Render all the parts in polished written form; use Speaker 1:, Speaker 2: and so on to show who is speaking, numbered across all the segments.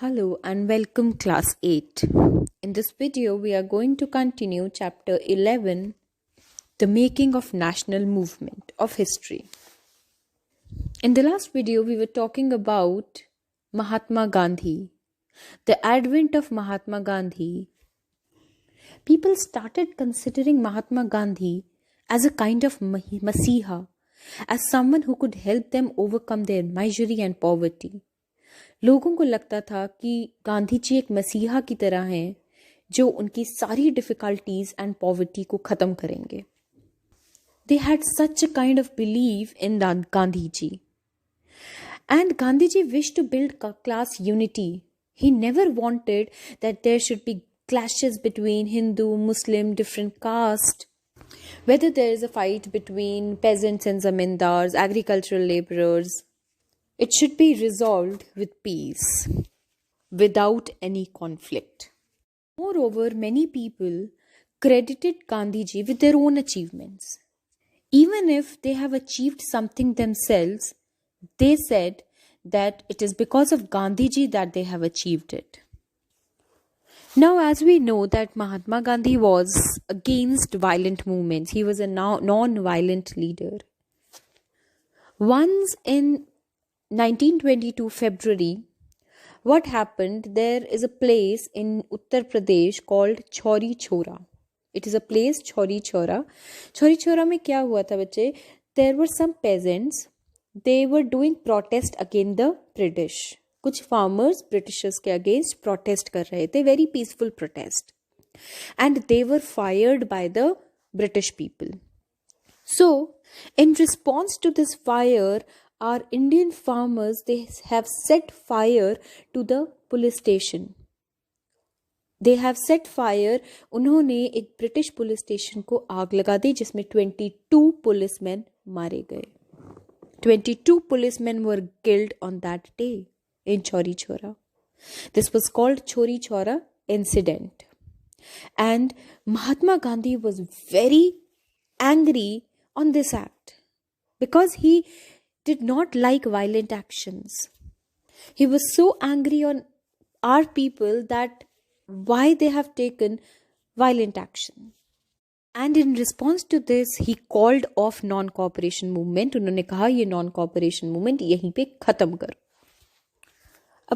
Speaker 1: Hello and welcome class 8. In this video we are going to continue chapter 11, the making of national movement of history. In the last video we were talking about Mahatma Gandhi, the advent of Mahatma Gandhi. People started considering Mahatma Gandhi as a kind of Masiha, as someone who could help them overcome their misery and poverty. लोगों को लगता था कि गांधी जी एक मसीहा की तरह हैं जो उनकी सारी डिफिकल्टीज एंड पॉवर्टी को ख़त्म करेंगे. They had such a kind of belief in Gandhi ji. And Gandhi ji wished to build class unity. He never wanted that there should be clashes between Hindu, Muslim, different caste. Whether there is a fight between peasants and zamindars, agricultural laborers, it should be resolved with peace, without any conflict. Moreover, many people credited Gandhi ji with their own achievements. Even if they have achieved something themselves, they said that it is because of Gandhi ji that they have achieved it. Now, as we know that Mahatma Gandhi was against violent movements, he was a non-violent leader. Once in 1922 February, what happened, there is a place in Uttar Pradesh called Chauri Chora. It is a place, Chauri Chora. Chauri Chora mein kya hua tha bache? There were some peasants, they were doing protest against the British. कुछ farmers Britishers के against protest कर रहे थे, very peaceful protest. And they were fired by the British people. So, in response to this fire, our Indian farmers, they have set fire to the police station. They have set fire, उन्होंने एक British police station को आग लगा दी जिसमें 22 policeman मारे गए. 22 policemen were killed on that day in Chauri Chora. This was called Chauri Chora incident. And Mahatma Gandhi was very angry on this act because he did not like violent actions. He was so angry on our people that why they have taken violent action. And in response to this, he called off non-cooperation movement. उन्होंने कहा ये non-cooperation movement यहीं पे खत्म करो.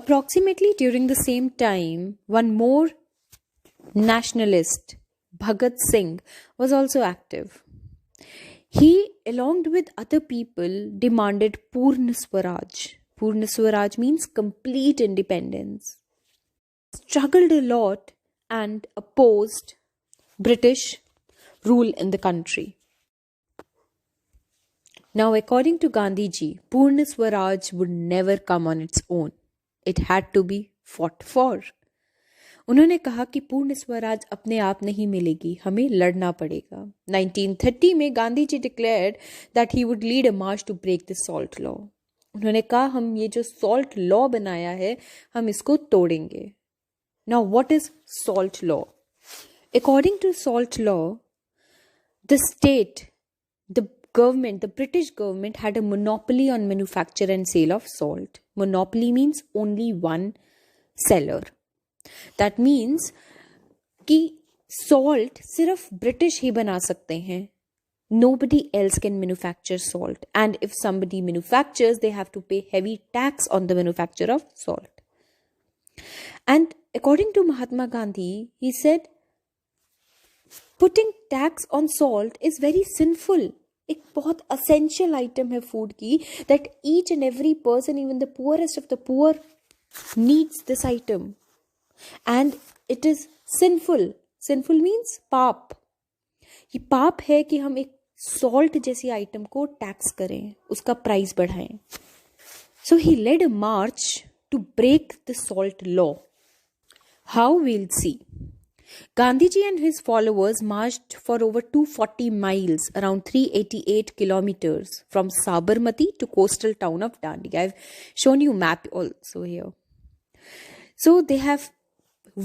Speaker 1: Approximately during the same time, one more nationalist, Bhagat Singh, was also active. He, along with other people, demanded Purna Swaraj. Purna Swaraj means complete independence. Struggled a lot and opposed British rule in the country. Now, according to Gandhi ji, Purna Swaraj would never come on its own. It had to be fought for. उन्होंने कहा कि पूर्ण स्वराज अपने आप नहीं मिलेगी, हमें लड़ना पड़ेगा. 1930 में Gandhi ji declared that he would lead a march to break the salt law. उन्होंने कहा हम ये जो सॉल्ट लॉ बनाया है हम इसको तोड़ेंगे. Now what is salt law? According to salt law, the state, the government, the British government had a monopoly on manufacture and sale of salt. Monopoly means only one seller. That means कि salt सिर्फ British ही बना सकते हैं. Nobody else can manufacture salt. And if somebody manufactures, they have to pay heavy tax on the manufacture of salt. And according to Mahatma Gandhi, he said, putting tax on salt is very sinful. एक बहुत essential item है food की, that each and every person, even the poorest of the poor, needs this item. And it is sinful. Sinful means पाप. ये पाप है कि हम एक salt जैसी item को tax करें, उसका price बढ़ाएं. So he led a march to break the salt law. How, we'll see. Gandhiji and his followers marched for over 240 miles, around 388 kilometers, from Sabarmati to coastal town of Dandi. I've shown you map also here. So they have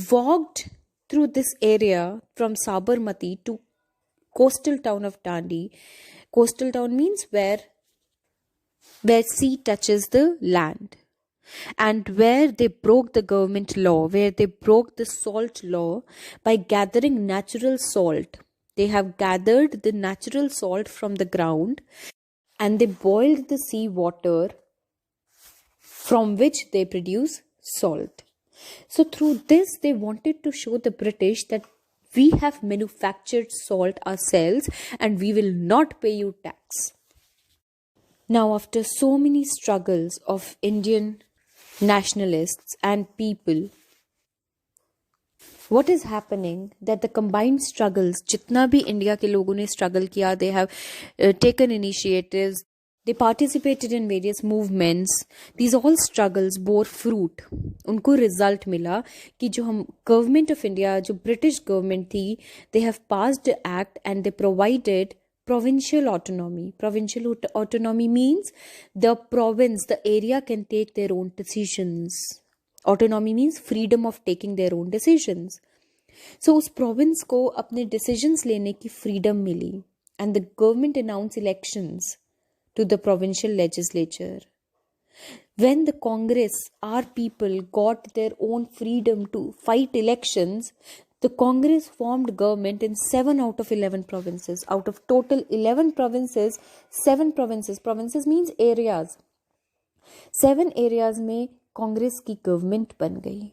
Speaker 1: walked through this area from Sabarmati to coastal town of Dandi. Coastal town means where sea touches the land. and where they broke the government law, where they broke the salt law by gathering natural salt. They have gathered the natural salt from the ground and they boiled the sea water from which they produce salt. So, through this, they wanted to show the British that we have manufactured salt ourselves and we will not pay you tax. Now, after so many struggles of Indian nationalists and people, what is happening that the combined struggles, jitna bhi India ke logon ne struggle kiya, they have taken initiatives, they participated in various movements, these all struggles bore fruit. उनको result मिला कि जो हम government of India, जो British government थी, they have passed the act and they provided provincial autonomy. Provincial autonomy means the province, the area can take their own decisions. Autonomy means freedom of taking their own decisions. So उस province को अपने decisions लेने की freedom milli and the government announced elections to the provincial legislature. When the Congress, our people, got their own freedom to fight elections, the Congress formed government in 7 out of 11 provinces. Out of total 11 provinces, 7 provinces. Provinces means areas. 7 areas में Congress की government बन गई.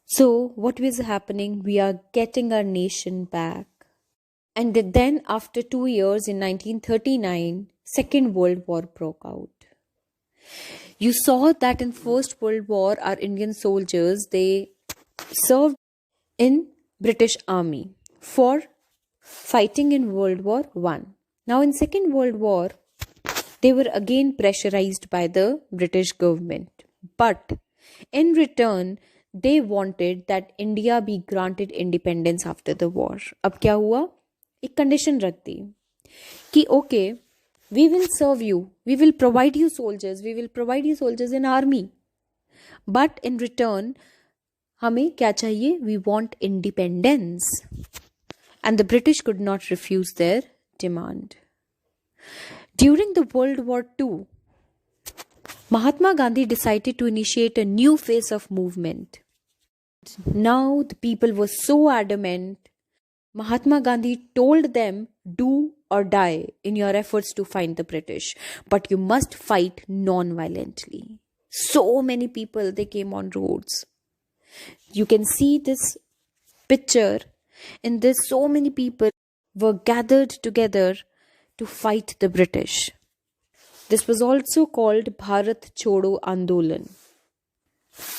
Speaker 1: So, what was happening? We are getting our nation back. And then after 2 years in 1939, Second World War broke out. You saw that in First World War, our Indian soldiers, they served in British Army for fighting in World War I. Now in Second World War, they were again pressurized by the British government. But in return, they wanted that India be granted independence after the war. अब क्या हुआ? एक condition रख दी कि okay we will serve you, we will provide you soldiers, we will provide you soldiers in army, but in return हमें क्या चाहिए? We want independence. And the British could not refuse their demand. During the world war II, Mahatma Gandhi decided to initiate a new phase of movement. Now the people were so adamant. Mahatma Gandhi told them, do or die in your efforts to find the British, but you must fight non-violently. So many people, they came on roads. You can see this picture. In this, so many people were gathered together to fight the British. This was also called Bharat Chodo Andolan.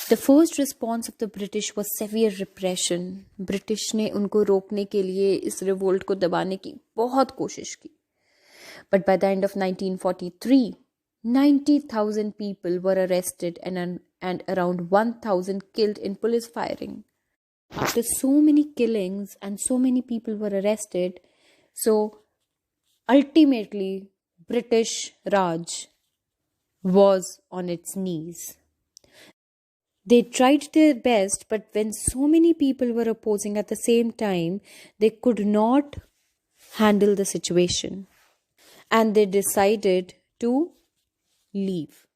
Speaker 1: The first response of the British was severe repression. British ने उनको रोकने के लिए, इस revolt को दबाने की बहुत कोशिश की. But by the end of 1943, 90,000 people were arrested and around 1,000 killed in police firing. After so many killings and so many people were arrested, so ultimately British Raj was on its knees. They tried their best, but when so many people were opposing at the same time, they could not handle the situation. And they decided to leave.